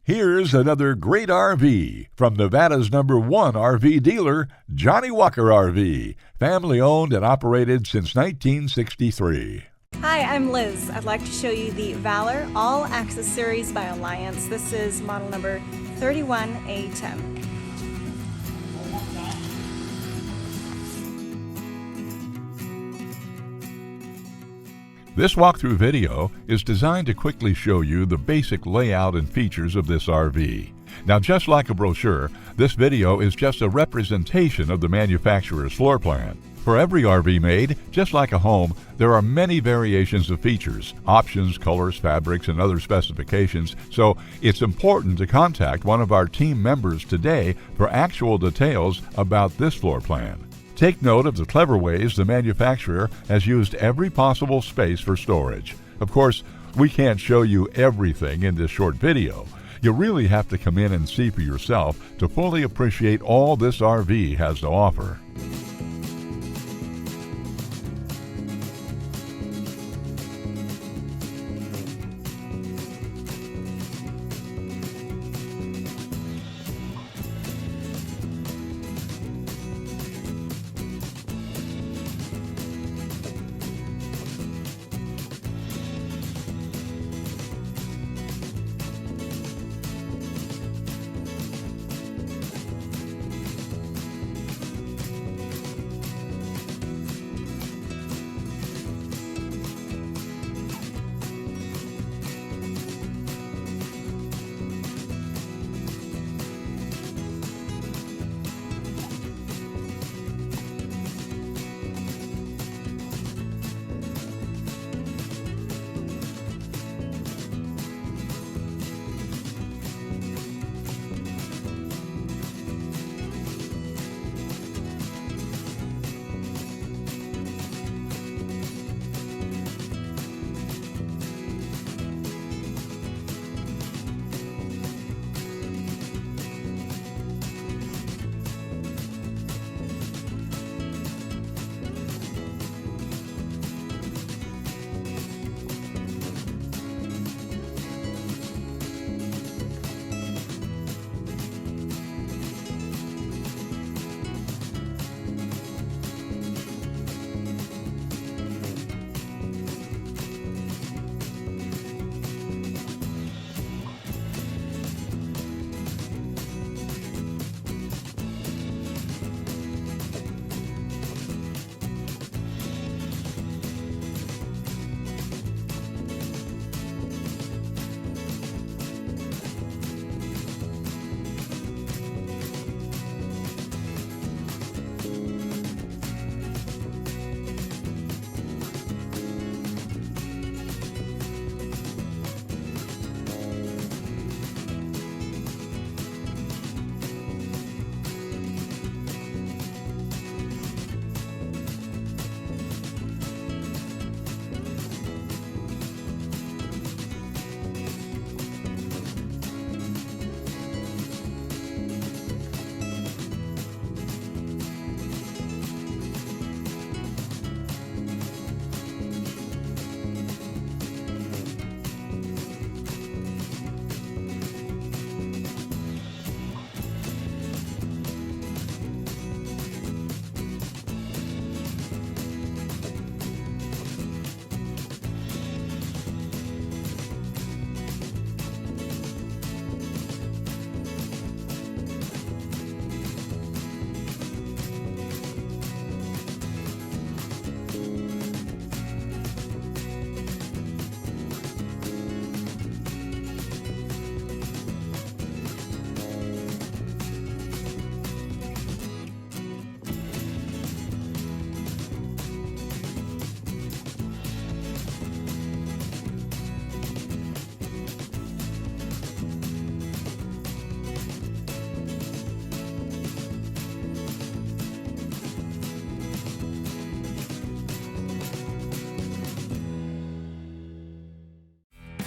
Here's another great RV from Nevada's #1 RV dealer, Johnnie Walker RV, family owned and operated since 1963. Hi, I'm Liz. I'd like to show you the Valor All-Access series by Alliance. This is model number 31A10. This walkthrough video is designed to quickly show you the basic layout and features of this RV. Now, just like a brochure, this video is just a representation of the manufacturer's floor plan. For every RV made, just like a home, there are many variations of features, options, colors, fabrics, and other specifications, so it's important to contact one of our team members today for actual details about this floor plan. Take note of the clever ways the manufacturer has used every possible space for storage. Of course, we can't show you everything in this short video. You really have to come in and see for yourself to fully appreciate all this RV has to offer.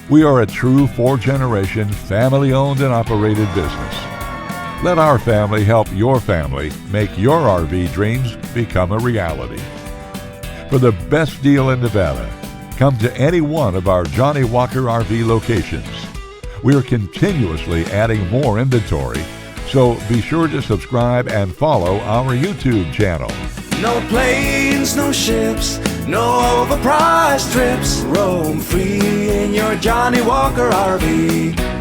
We are a true four-generation, family-owned and operated business. Let our family help your family make your RV dreams become a reality. For the best deal in Nevada, come to any one of our Johnnie Walker RV locations. We are continuously adding more inventory, so be sure to subscribe and follow our YouTube channel. No planes, no ships, no overpriced trips. Roam free in your Johnnie Walker RV.